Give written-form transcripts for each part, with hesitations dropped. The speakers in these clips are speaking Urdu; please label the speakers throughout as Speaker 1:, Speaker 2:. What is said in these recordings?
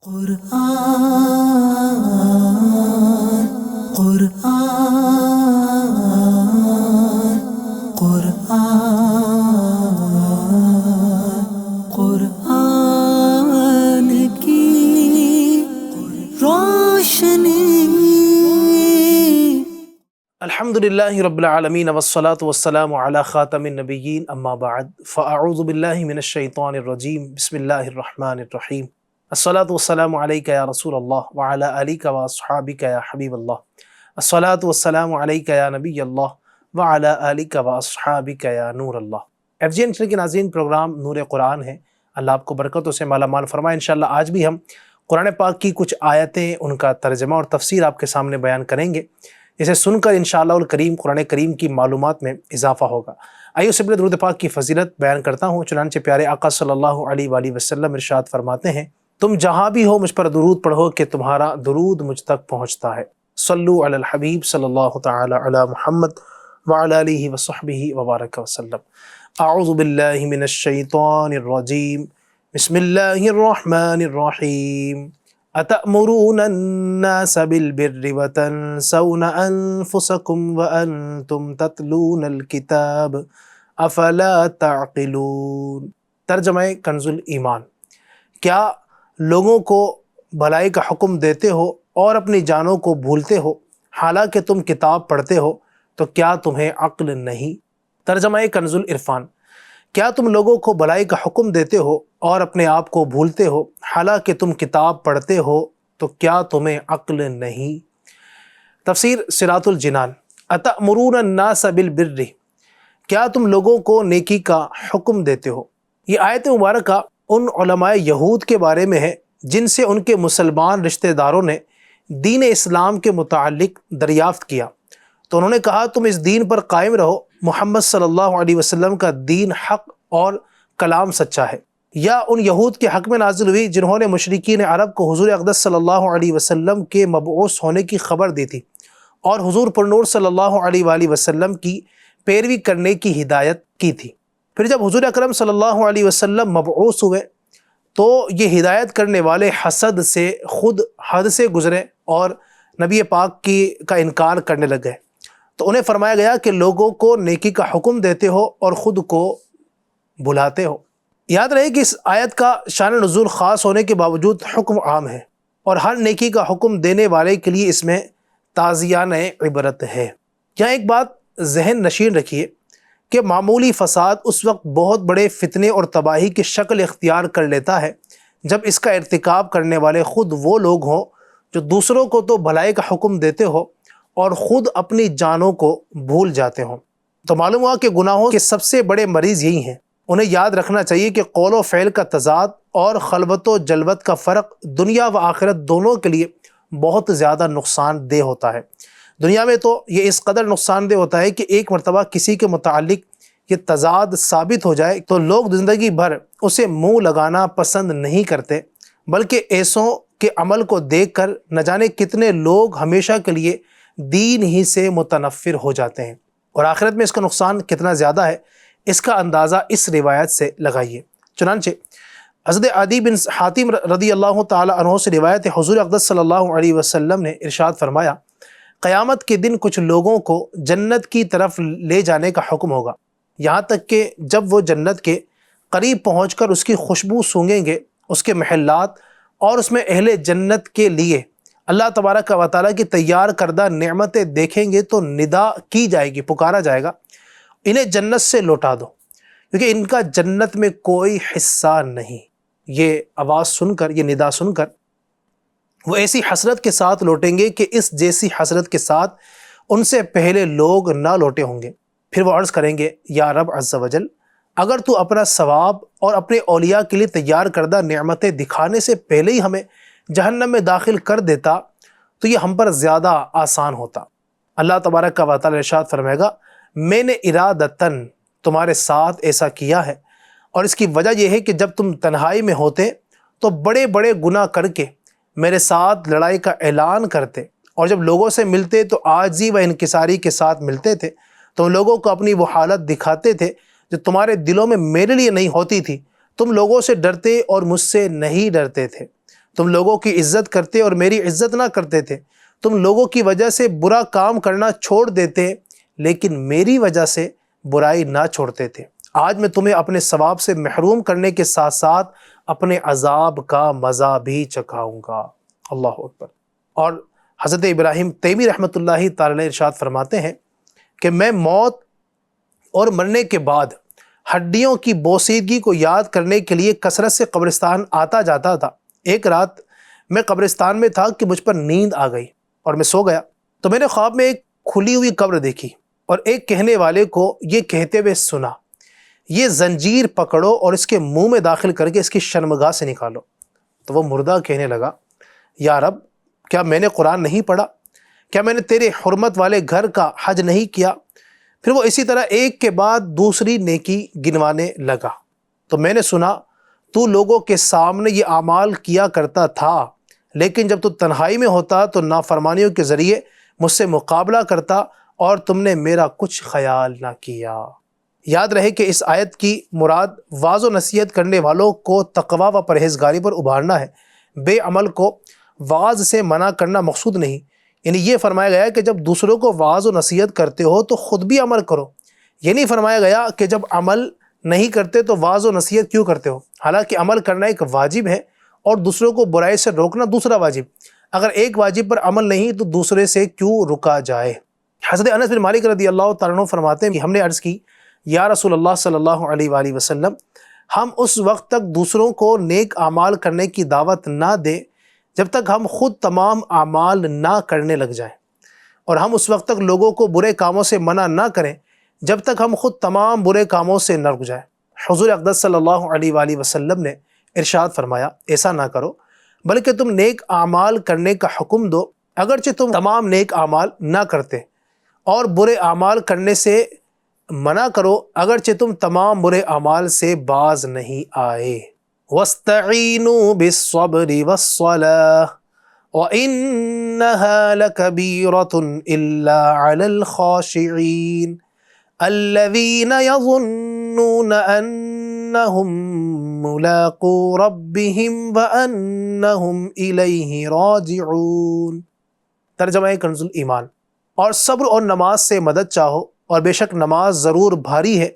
Speaker 1: قرآن قرآن قرآن قرآن کی روشنی۔
Speaker 2: الحمدللہ رب العالمین والصلاة والسلام علی خاتم النبیین اما بعد فاعوذ باللہ من الشیطان الرجیم بسم اللہ الرحمن الرحیم الصلاة والسلام علیکہ یا رسول اللہ وعلی آلکہ واصحابکہ یا حبیب اللہ الصلاة والسلام علیکہ یا نبی اللہ وعلی آلکہ واصحابکہ یا نور اللہ۔ ایف جی این چینل کے ناظرین، پروگرام نور قرآن ہے، اللہ آپ کو برکتوں سے مالا مال فرمائے۔ انشاءاللہ آج بھی ہم قرآن پاک کی کچھ آیتیں، ان کا ترجمہ اور تفسیر آپ کے سامنے بیان کریں گے، اسے سن کر انشاءاللہ الکریم قرآن کریم کی معلومات میں اضافہ ہوگا۔ آئیے اس سے پہلے درود پاک کی فضیلت بیان کرتا ہوں۔ چنانچہ پیارے آقا صلی اللہ علیہ وآلہ وسلم ارشاد فرماتے ہیں، تم جہاں بھی ہو مجھ پر درود پڑھو کہ تمہارا درود مجھ تک پہنچتا ہے۔ صلو علی الحبیب صلی اللہ تعالی علی محمد وعلی آلہ وصحبہ وبارک وسلم۔ اعوذ باللہ من الشیطان الرجیم بسم اللہ الرحمن الرحیم۔ أَتَأْمُرُونَ النَّاسَ بِالْبِرِّ وَتَنْسَوْنَ أَنفُسَكُمْ وَأَنْتُمْ تَتْلُونَ الْكِتَابَ أَفَلَا تَعْقِلُونَ۔ ترجمہ کنز ایمان۔ کیا لوگوں کو بھلائی کا حکم دیتے ہو اور اپنی جانوں کو بھولتے ہو، حالانکہ تم کتاب پڑھتے ہو، تو کیا تمہیں عقل نہیں؟ ترجمہ کنز العرفان۔ کیا تم لوگوں کو بھلائی کا حکم دیتے ہو اور اپنے آپ کو بھولتے ہو، حالانکہ تم کتاب پڑھتے ہو، تو کیا تمہیں عقل نہیں؟ تفسیر صراط الجنان۔ اتأمرون الناس بالبر، کیا تم لوگوں کو نیکی کا حکم دیتے ہو؟ یہ آیت مبارکہ ان علماء یہود کے بارے میں ہے جن سے ان کے مسلمان رشتہ داروں نے دین اسلام کے متعلق دریافت کیا، تو انہوں نے کہا تم اس دین پر قائم رہو، محمد صلی اللہ علیہ وسلم کا دین حق اور کلام سچا ہے۔ یا ان یہود کے حق میں نازل ہوئی جنہوں نے مشرکین عرب کو حضور اقدس صلی اللہ علیہ وسلم کے مبعوث ہونے کی خبر دی تھی اور حضور پرنور صلی اللہ علیہ وآلہ وسلم کی پیروی کرنے کی ہدایت کی تھی۔ پھر جب حضور اکرم صلی اللہ علیہ وسلم مبعوث ہوئے تو یہ ہدایت کرنے والے حسد سے خود حد سے گزرے اور نبی پاک کا انکار کرنے لگ گئے، تو انہیں فرمایا گیا کہ لوگوں کو نیکی کا حکم دیتے ہو اور خود کو بھلاتے ہو۔ یاد رہے کہ اس آیت کا شان نزول خاص ہونے کے باوجود حکم عام ہے، اور ہر نیکی کا حکم دینے والے کے لیے اس میں تعزیانہ عبرت ہے۔ یہاں ایک بات ذہن نشین رکھیے کہ معمولی فساد اس وقت بہت بڑے فتنے اور تباہی کی شکل اختیار کر لیتا ہے جب اس کا ارتکاب کرنے والے خود وہ لوگ ہوں جو دوسروں کو تو بھلائی کا حکم دیتے ہو اور خود اپنی جانوں کو بھول جاتے ہوں۔ تو معلوم ہوا کہ گناہوں کے سب سے بڑے مریض یہی ہیں۔ انہیں یاد رکھنا چاہیے کہ قول و فعل کا تضاد اور خلوت و جلوت کا فرق دنیا و آخرت دونوں کے لیے بہت زیادہ نقصان دہ ہوتا ہے۔ دنیا میں تو یہ اس قدر نقصان دہ ہوتا ہے کہ ایک مرتبہ کسی کے متعلق یہ تضاد ثابت ہو جائے تو لوگ زندگی بھر اسے منہ لگانا پسند نہیں کرتے، بلکہ ایسوں کے عمل کو دیکھ کر نہ جانے کتنے لوگ ہمیشہ کے لیے دین ہی سے متنفر ہو جاتے ہیں، اور آخرت میں اس کا نقصان کتنا زیادہ ہے اس کا اندازہ اس روایت سے لگائیے۔ چنانچہ حضرت عدی بن حاتم رضی اللہ تعالی عنہ سے روایت ہے، حضور اقدس صلی اللہ علیہ وسلم نے ارشاد فرمایا، قیامت کے دن کچھ لوگوں کو جنت کی طرف لے جانے کا حکم ہوگا، یہاں تک کہ جب وہ جنت کے قریب پہنچ کر اس کی خوشبو سونگیں گے، اس کے محلات اور اس میں اہل جنت کے لیے اللہ تبارک و تعالیٰ کی تیار کردہ نعمتیں دیکھیں گے تو ندا کی جائے گی، پکارا جائے گا، انہیں جنت سے لوٹا دو کیونکہ ان کا جنت میں کوئی حصہ نہیں۔ یہ آواز سن کر، یہ ندا سن کر وہ ایسی حسرت کے ساتھ لوٹیں گے کہ اس جیسی حسرت کے ساتھ ان سے پہلے لوگ نہ لوٹے ہوں گے۔ پھر وہ عرض کریں گے، یا رب عز و جل، اگر تو اپنا ثواب اور اپنے اولیاء کے لیے تیار کردہ نعمتیں دکھانے سے پہلے ہی ہمیں جہنم میں داخل کر دیتا تو یہ ہم پر زیادہ آسان ہوتا۔ اللہ تبارک و تعالی ارشاد فرمائے گا، میں نے ارادتاً تمہارے ساتھ ایسا کیا ہے، اور اس کی وجہ یہ ہے کہ جب تم تنہائی میں ہوتے تو بڑے بڑے گناہ کر کے میرے ساتھ لڑائی کا اعلان کرتے، اور جب لوگوں سے ملتے تو عاجزی و انکساری کے ساتھ ملتے تھے، تو لوگوں کو اپنی وہ حالت دکھاتے تھے جو تمہارے دلوں میں میرے لیے نہیں ہوتی تھی، تم لوگوں سے ڈرتے اور مجھ سے نہیں ڈرتے تھے، تم لوگوں کی عزت کرتے اور میری عزت نہ کرتے تھے، تم لوگوں کی وجہ سے برا کام کرنا چھوڑ دیتے لیکن میری وجہ سے برائی نہ چھوڑتے تھے۔ آج میں تمہیں اپنے ثواب سے محروم کرنے کے ساتھ ساتھ اپنے عذاب کا مزہ بھی چکھاؤں گا۔ اللہ اکبر۔ اور حضرت ابراہیم تیمی رحمۃ اللہ تعالی علیہ ارشاد فرماتے ہیں کہ میں موت اور مرنے کے بعد ہڈیوں کی بوسیدگی کو یاد کرنے کے لیے کثرت سے قبرستان آتا جاتا تھا۔ ایک رات میں قبرستان میں تھا کہ مجھ پر نیند آ گئی اور میں سو گیا، تو میں نے خواب میں ایک کھلی ہوئی قبر دیکھی اور ایک کہنے والے کو یہ کہتے ہوئے سنا، یہ زنجیر پکڑو اور اس کے منہ میں داخل کر کے اس کی شرمگاہ سے نکالو۔ تو وہ مردہ کہنے لگا، یا رب، کیا میں نے قرآن نہیں پڑھا؟ کیا میں نے تیرے حرمت والے گھر کا حج نہیں کیا؟ پھر وہ اسی طرح ایک کے بعد دوسری نیکی گنوانے لگا۔ تو میں نے سنا، تو لوگوں کے سامنے یہ اعمال کیا کرتا تھا، لیکن جب تو تنہائی میں ہوتا تو نافرمانیوں کے ذریعے مجھ سے مقابلہ کرتا اور تم نے میرا کچھ خیال نہ کیا۔ یاد رہے کہ اس آیت کی مراد واعظ و نصیحت کرنے والوں کو تقویٰ و پرہیزگاری پر ابھارنا ہے، بے عمل کو واعظ سے منع کرنا مقصود نہیں۔ یعنی یہ فرمایا گیا کہ جب دوسروں کو واعظ و نصیحت کرتے ہو تو خود بھی عمل کرو۔ یہ نہیں فرمایا گیا کہ جب عمل نہیں کرتے تو واعظ و نصیحت کیوں کرتے ہو، حالانکہ عمل کرنا ایک واجب ہے اور دوسروں کو برائی سے روکنا دوسرا واجب۔ اگر ایک واجب پر عمل نہیں تو دوسرے سے کیوں رکا جائے؟ حضرت انس بن مالک رضی اللہ تعالیٰ عنہ فرماتے ہیں کہ ہم نے عرض کی، یا رسول اللہ صلی اللہ علیہ وآلہ وسلم، ہم اس وقت تک دوسروں کو نیک اعمال کرنے کی دعوت نہ دیں جب تک ہم خود تمام اعمال نہ کرنے لگ جائیں، اور ہم اس وقت تک لوگوں کو برے کاموں سے منع نہ کریں جب تک ہم خود تمام برے کاموں سے نہ رک جائیں۔ حضور اقدس صلی اللہ علیہ وآلہ وسلم نے ارشاد فرمایا، ایسا نہ کرو بلکہ تم نیک اعمال کرنے کا حکم دو، اگرچہ تم تمام نیک اعمال نہ کرتے، اور برے اعمال کرنے سے منع کرو اگرچہ تم تمام برے اعمال سے باز نہیں آئے۔ وَاسْتَعِینُوا بِالصَّبْرِ وَالصَّلَاةِ وَإِنَّهَا لَكَبِیرَةٌ إِلَّا عَلَى الْخَاشِعِینَ الَّذِینَ يَظُنُّونَ أَنَّهُم مُّلَاقُو رَبِّهِمْ وَأَنَّهُمْ إِلَیْهِ رَاجِعُونَ۔ ترجمہ کنز الایمان۔ اور صبر اور نماز سے مدد چاہو، اور بے شک نماز ضرور بھاری ہے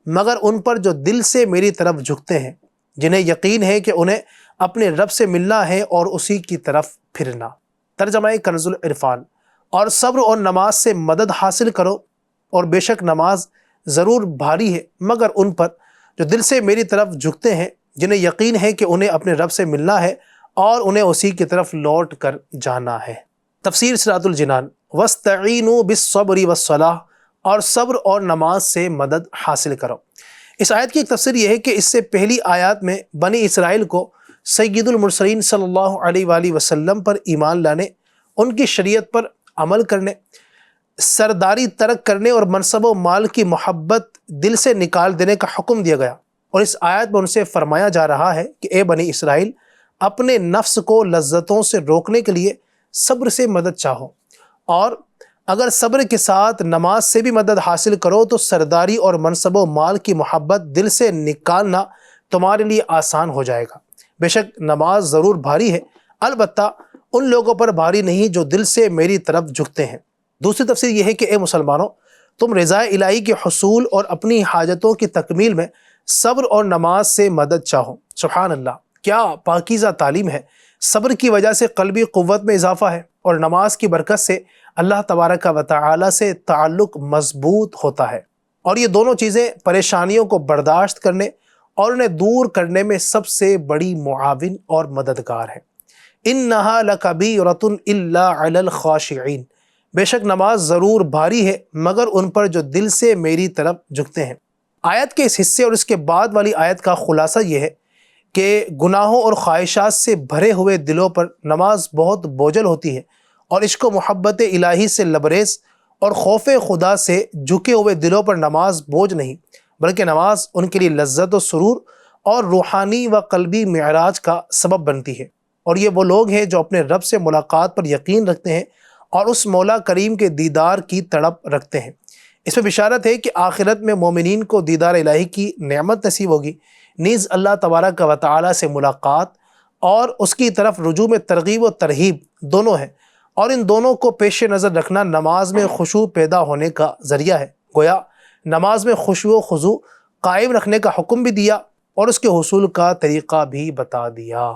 Speaker 2: مگر ان پر جو دل سے میری طرف جھکتے ہیں، جنہیں یقین ہے کہ انہیں اپنے رب سے ملنا ہے اور اسی کی طرف پھرنا۔ ترجمہ کنز العرفان۔ اور صبر اور نماز سے مدد حاصل کرو، اور بے شک نماز ضرور بھاری ہے مگر ان پر جو دل سے میری طرف جھکتے ہیں، جنہیں یقین ہے کہ انہیں اپنے رب سے ملنا ہے اور انہیں اسی کی طرف لوٹ کر جانا ہے۔ تفسیر صراط الجنان۔ وَاسْتَعِینُوا بِالصَّبْرِ وَالصَّلَاةِ، اور صبر اور نماز سے مدد حاصل کرو۔ اس آیت کی ایک تفسیر یہ ہے کہ اس سے پہلی آیات میں بنی اسرائیل کو سید المرسلین صلی اللہ علیہ وآلہ وسلم پر ایمان لانے، ان کی شریعت پر عمل کرنے، سرداری ترک کرنے اور منصب و مال کی محبت دل سے نکال دینے کا حکم دیا گیا، اور اس آیت میں ان سے فرمایا جا رہا ہے کہ اے بنی اسرائیل، اپنے نفس کو لذتوں سے روکنے کے لیے صبر سے مدد چاہو، اور اگر صبر کے ساتھ نماز سے بھی مدد حاصل کرو تو سرداری اور منصب و مال کی محبت دل سے نکالنا تمہارے لیے آسان ہو جائے گا۔ بے شک نماز ضرور بھاری ہے، البتہ ان لوگوں پر بھاری نہیں جو دل سے میری طرف جھکتے ہیں۔ دوسری تفسیر یہ ہے کہ اے مسلمانوں، تم رضا الہی کے حصول اور اپنی حاجتوں کی تکمیل میں صبر اور نماز سے مدد چاہو۔ سبحان اللہ، کیا پاکیزہ تعلیم ہے۔ صبر کی وجہ سے قلبی قوت میں اضافہ ہے، اور نماز کی برکت سے اللہ تبارک و تعالی سے تعلق مضبوط ہوتا ہے، اور یہ دونوں چیزیں پریشانیوں کو برداشت کرنے اور انہیں دور کرنے میں سب سے بڑی معاون اور مددگار ہے۔ اِنَّهَا لَكَبِیرَةٌ إِلَّا عَلَى الْخَاشِعِینَ، بے شک نماز ضرور بھاری ہے مگر ان پر جو دل سے میری طرف جھکتے ہیں۔ آیت کے اس حصے اور اس کے بعد والی آیت کا خلاصہ یہ ہے کہ گناہوں اور خواہشات سے بھرے ہوئے دلوں پر نماز بہت بوجھل ہوتی ہے، اور عشق و محبت الہی سے لبریز اور خوف خدا سے جھکے ہوئے دلوں پر نماز بوجھ نہیں، بلکہ نماز ان کے لیے لذت و سرور اور روحانی و قلبی معراج کا سبب بنتی ہے۔ اور یہ وہ لوگ ہیں جو اپنے رب سے ملاقات پر یقین رکھتے ہیں اور اس مولا کریم کے دیدار کی تڑپ رکھتے ہیں۔ اس میں بشارت ہے کہ آخرت میں مومنین کو دیدار الہی کی نعمت نصیب ہوگی، نیز اللہ تبارک و تعالی سے ملاقات اور اس کی طرف رجوع میں ترغیب و ترہیب دونوں ہیں، اور ان دونوں کو پیش نظر رکھنا نماز میں خشوع پیدا ہونے کا ذریعہ ہے۔ گویا نماز میں خشوع و خضوع قائم رکھنے کا حکم بھی دیا اور اس کے حصول کا طریقہ بھی بتا دیا۔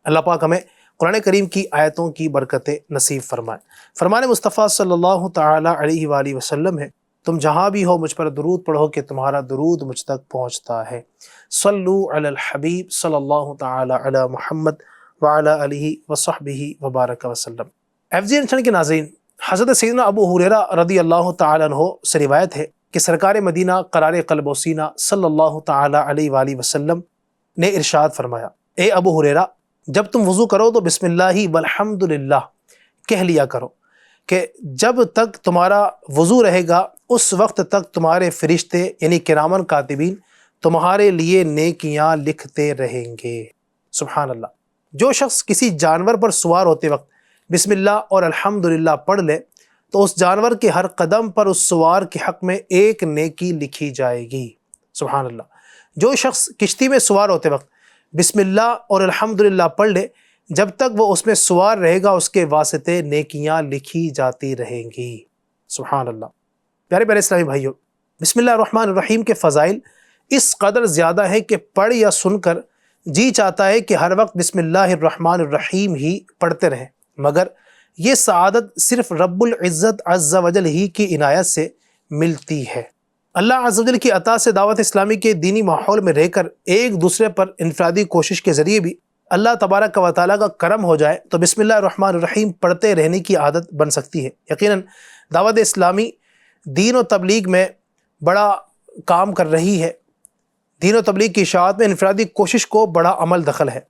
Speaker 2: اللہ پاک ہمیں قرآن کریم کی آیتوں کی برکتیں نصیب فرمائے۔ فرمان مصطفیٰ صلی اللہ تعالی علیہ وآلہ وسلم ہے، تم جہاں بھی ہو مجھ پر درود پڑھو کہ تمہارا درود مجھ تک پہنچتا ہے۔ صلو علی الحبیب صلی اللہ تعالی علی محمد وعلی آلہ وصحبہ وبارک وسلم۔ FGN کے ناظرین، حضرت سیدنا ابو ہریرہ رضی اللہ تعالی عنہ سے روایت ہے کہ سرکار مدینہ قرار قلب و سینہ صلی اللہ تعالی علیہ وآلہ وسلم نے ارشاد فرمایا، اے ابو ہریرہ، جب تم وضو کرو تو بسم اللہ والحمدللہ کہہ لیا کرو کہ جب تک تمہارا وضو رہے گا اس وقت تک تمہارے فرشتے یعنی کرامن کاتبین تمہارے لیے نیکیاں لکھتے رہیں گے۔ سبحان اللہ۔ جو شخص کسی جانور پر سوار ہوتے وقت بسم اللہ اور الحمدللہ پڑھ لے تو اس جانور کے ہر قدم پر اس سوار کے حق میں ایک نیکی لکھی جائے گی۔ سبحان اللہ۔ جو شخص کشتی میں سوار ہوتے وقت بسم اللہ اور الحمدللہ پڑھ لے، جب تک وہ اس میں سوار رہے گا اس کے واسطے نیکیاں لکھی جاتی رہیں گی۔ سبحان اللہ۔ پیارے پیارے اسلامی بھائیوں، بسم اللہ الرحمن الرحیم کے فضائل اس قدر زیادہ ہیں کہ پڑھ یا سن کر جی چاہتا ہے کہ ہر وقت بسم اللہ الرحمن الرحیم ہی پڑھتے رہیں، مگر یہ سعادت صرف رب العزت عز و جل ہی کی عنایت سے ملتی ہے۔ اللہ عز و جل کی عطا سے دعوت اسلامی کے دینی ماحول میں رہ کر ایک دوسرے پر انفرادی کوشش کے ذریعے بھی اللہ تبارک و تعالیٰ کا کرم ہو جائے تو بسم اللہ الرحمن الرحیم پڑھتے رہنے کی عادت بن سکتی ہے۔ یقیناً دعوت اسلامی دین و تبلیغ میں بڑا کام کر رہی ہے۔ دین و تبلیغ کی اشاعت میں انفرادی کوشش کو بڑا عمل دخل ہے،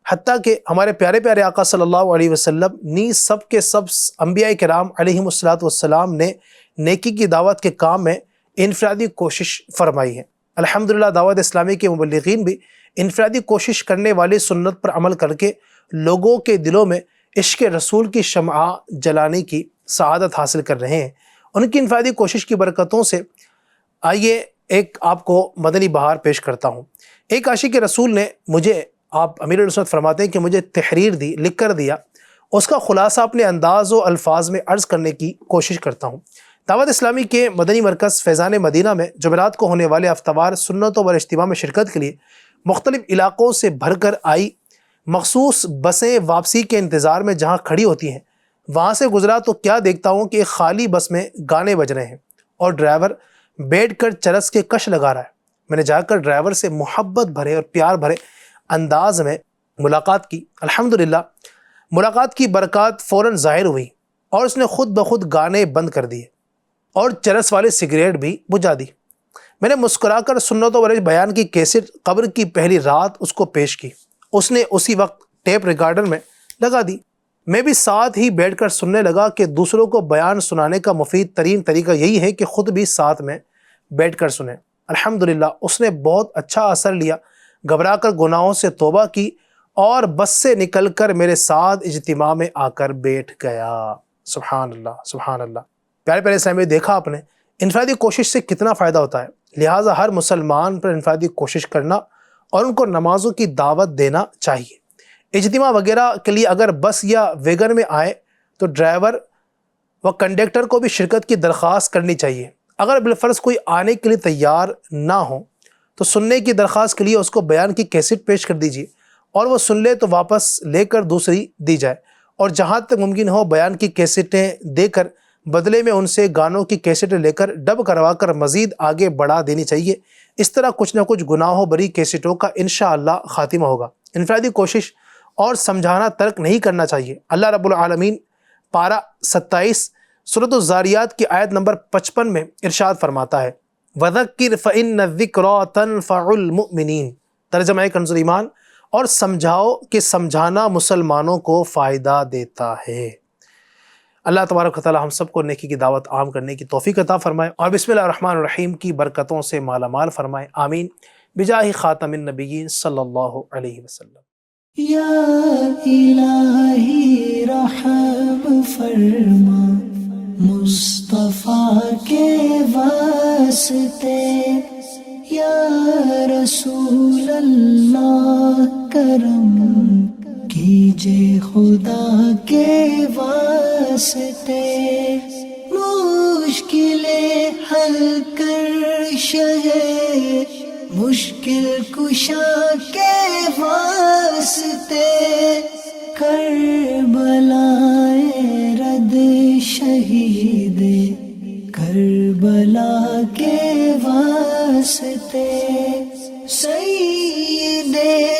Speaker 2: حتیٰ کہ ہمارے پیارے پیارے آقا صلی اللہ علیہ وسلم نیز سب کے سب انبیاء کرام علیہم السلام نے نیکی کی دعوت کے کام میں انفرادی کوشش فرمائی ہے۔ الحمدللہ دعوت اسلامی کے مبلغین بھی انفرادی کوشش کرنے والی سنت پر عمل کر کے لوگوں کے دلوں میں عشق رسول کی شمع جلانے کی سعادت حاصل کر رہے ہیں۔ ان کی انفرادی کوشش کی برکتوں سے آئیے ایک آپ کو مدنی بہار پیش کرتا ہوں۔ ایک عاشق رسول نے مجھے، آپ امیر السنت فرماتے ہیں کہ مجھے تحریر دی، لکھ کر دیا، اس کا خلاصہ اپنے انداز و الفاظ میں عرض کرنے کی کوشش کرتا ہوں۔ دعوت اسلامی کے مدنی مرکز فیضان مدینہ میں جمعرات کو ہونے والے ہفتہ سنتوں و اجتماع میں شرکت کے لیے مختلف علاقوں سے بھر کر آئی مخصوص بسیں واپسی کے انتظار میں جہاں کھڑی ہوتی ہیں، وہاں سے گزرا تو کیا دیکھتا ہوں کہ ایک خالی بس میں گانے بج رہے ہیں اور ڈرائیور بیٹھ کر چرس کے کش لگا رہا ہے۔ میں نے جا کر ڈرائیور سے محبت بھرے اور پیار بھرے انداز میں ملاقات کی۔ الحمدللہ ملاقات کی برکات فوراً ظاہر ہوئی اور اس نے خود بخود گانے بند کر دیے اور چرس والے سگریٹ بھی بجھا دی۔ میں نے مسکرا کر سنت و بیان کی کیسٹ قبر کی پہلی رات اس کو پیش کی۔ اس نے اسی وقت ٹیپ ریکارڈر میں لگا دی۔ میں بھی ساتھ ہی بیٹھ کر سننے لگا کہ دوسروں کو بیان سنانے کا مفید ترین طریقہ یہی ہے کہ خود بھی ساتھ میں بیٹھ کر سنیں۔ الحمدللہ اس نے بہت اچھا اثر لیا، گھبرا کر گناہوں سے توبہ کی اور بس سے نکل کر میرے ساتھ اجتماع میں آ کر بیٹھ گیا۔ سبحان اللہ، سبحان اللہ۔ پیارے پیارے اسلامی، دیکھا آپ نے انفرادی کوشش سے کتنا فائدہ ہوتا ہے۔ لہٰذا ہر مسلمان پر انفرادی کوشش کرنا اور ان کو نمازوں کی دعوت دینا چاہیے۔ اجتماع وغیرہ کے لیے اگر بس یا ویگن میں آئے تو ڈرائیور و کنڈکٹر کو بھی شرکت کی درخواست کرنی چاہیے۔ اگر بالفرض کوئی آنے کے لیے تیار نہ ہو تو سننے کی درخواست کے لیے اس کو بیان کی کیسٹ پیش کر دیجیے، اور وہ سن لے تو واپس لے کر دوسری دی جائے، اور جہاں تک ممکن ہو بیان کی کیسٹیں دے کر بدلے میں ان سے گانوں کی کیسٹیں لے کر ڈب کروا کر مزید آگے بڑھا دینی چاہیے۔ اس طرح کچھ نہ کچھ گناہوں بری کیسٹوں کا انشاءاللہ خاتمہ ہوگا۔ انفرادی کوشش اور سمجھانا ترک نہیں کرنا چاہیے۔ اللہ رب العالمین پارہ 27 سورۃ الزاریات کی آیت نمبر 55 میں ارشاد فرماتا ہے، وَذَكِّرْ فَإِنَّ الذِّكْرَىٰ تَنفَعُ الْمُؤْمِنِينَ۔ ترجمہ کنز ایمان، اور سمجھاؤ کہ سمجھانا مسلمانوں کو فائدہ دیتا ہے۔ اللہ تبارک و تعالی ہم سب کو نیکی کی دعوت عام کرنے کی توفیق عطا فرمائے اور بسم اللہ الرحمن الرحیم کی برکتوں سے مالا مال فرمائے، آمین، بجاہ خاتم النبیین صلی اللہ علیہ وسلم۔
Speaker 1: یا الہی رحم فرما مصطفیٰ کے واسطے، یا رسول اللہ کرم کے واسطے، مشکلیں حل کر شہ مشکل کشا کے واسطے، کربلائے رد شہید کربلا کے واسطے، سید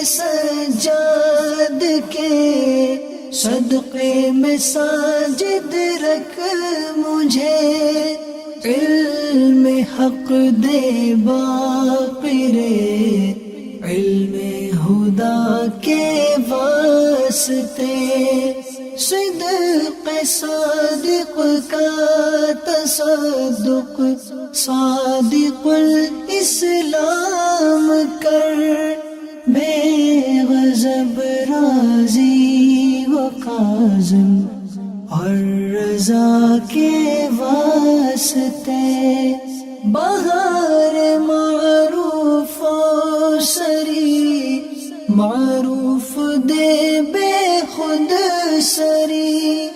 Speaker 1: سجاد کے صدقے میں ساجد رکھ مجھے، علم حق دے باقر علم خدا کے واسطے، صدق صادق کا تصدق صادق الاسلام کر، بے غضب راضی و کاظم اور رضا کے واسطے، بہار معروف و سری معروف دے بے خود سری،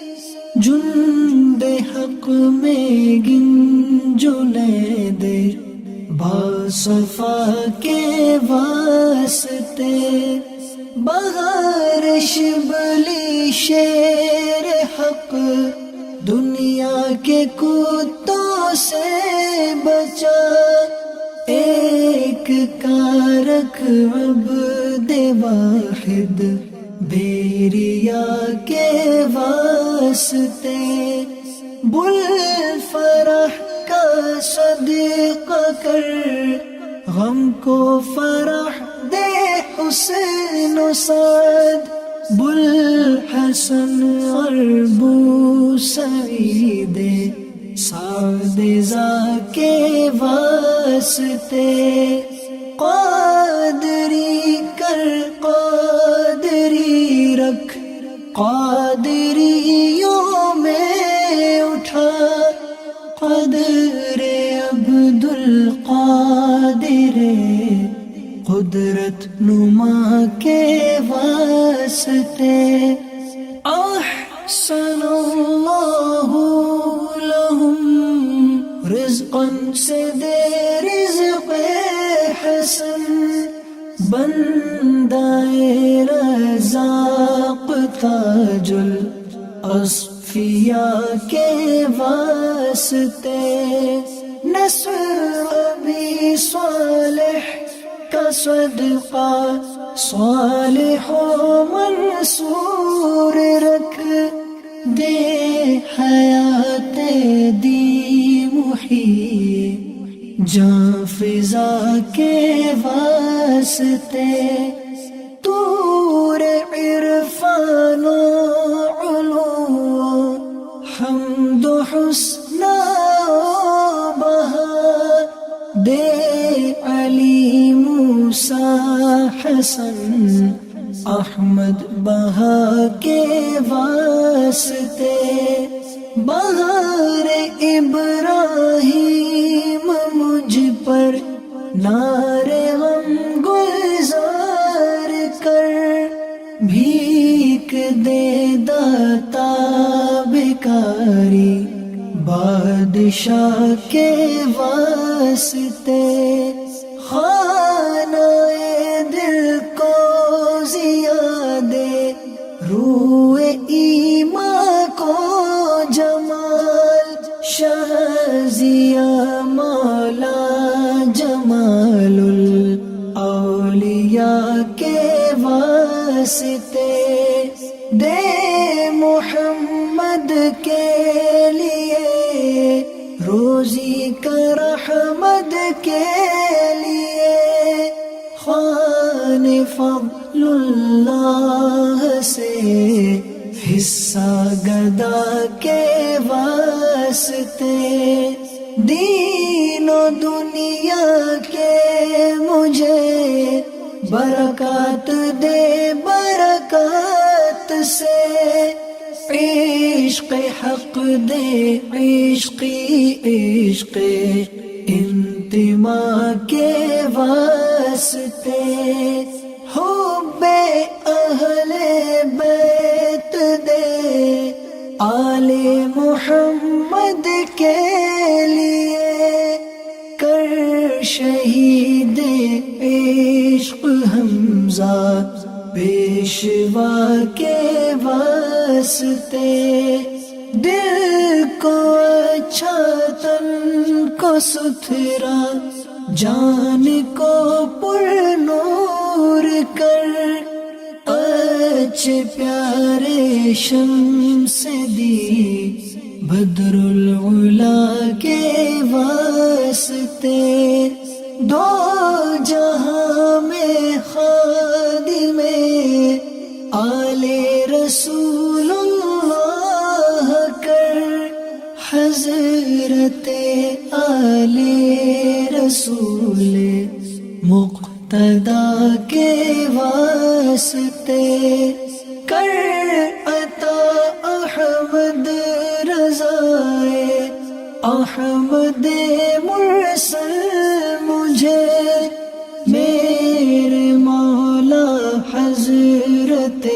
Speaker 1: جند حق میں گنجلے دے باصفا کے واسطے، بہار شبلی شیر حق دنیا کے کتوں سے بچا، ایک کارک عبد واحد بیریا کے واسطے، بل فرح کا صدقہ کر غم کو فرح دے حسین و سعد، بل حسن اور بو سعید سعد زا کے واسطے، قادری کر قادری رکھ قادریوں میں اٹھا، قدر عبد القادر قدرت نما کے واسطے، احسن اللہ لہم رزقا سے دے رزق حسن، بندائے رزاق تاج الاصفیاء کے واسطے، نصر ابی صالح کا صدقہ صالح و منصور رکھ، دے حیات دی محیی جاں فضا کے واسطے، طور عرفان و علو حمد و حسن و بہا، دے علی موسیٰ حسن احمد بہا کے واسطے، بہار ابراہیم مجھ پر نار غم گلزار کر، بھیک دے داتا بیکاری بادشاہ کے واسطے، خانہ دل کو زیادے روح ایمان کو جمال، شہزیہ مولا جمال الاولیاء کے واسطے، دے محمد کے لیے روزی کا رحمت کے لیے، خوان فضل اللہ سے حصہ گدا کے واسطے، دین و دنیا کے مجھے برکات دے برکات سے، عشق حق دے عشقی عشق انتما کے واسطے، حب اہل بیت آل محمد کے لیے کر شہید عشق حمزہ پیشوا کے واسطے دل کو اچھا تن کو ستھرا جان کو پر نور کر اچھے پیارے شمس دی بدر العلا کے واسطے دو جہاں میں خادم آل رسول اللہ کر حضرت آل رسول مقتدا کے واسطے کر عطا احمد رضائے احمد مرسل مجھے میرے مولا حضرت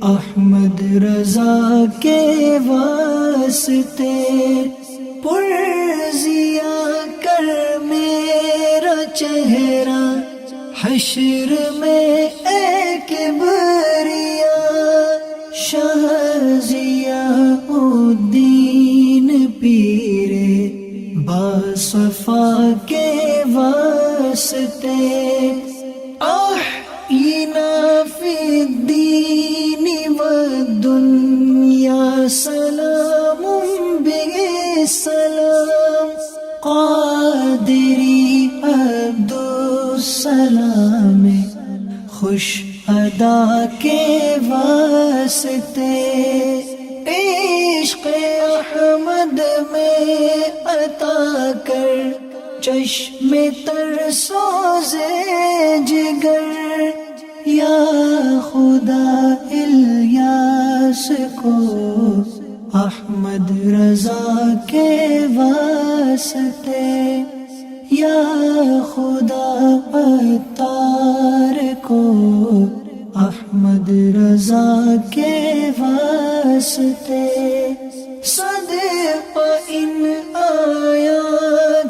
Speaker 1: احمد رضا کے واسطے پرزیا کر میرا چہرہ حشر میں اے کبریا شاہ ضیاء الدین پیر باصفا کے واسطے احینا فی الدین والدنیا سلام بالسلام قادری عبد السلام خوش ادا کے واسطے عشق احمد میں عطا کر چشم تر سوزے جگر یا خدا الیاس کو احمد رضا کے واسطے یا خدا عطار کو احمد رضا کے واسطے صدق ان آیا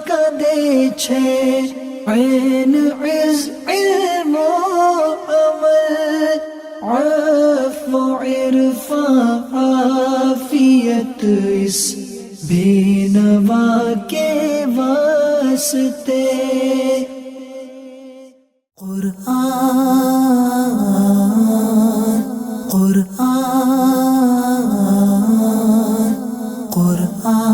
Speaker 1: کا دے چھے عین عز علم و عمل عفو عرفان عافیت اس بے نوا کے واسطے قرآن قرآن قرآن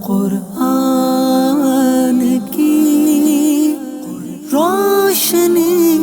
Speaker 1: قرآن کی روشنی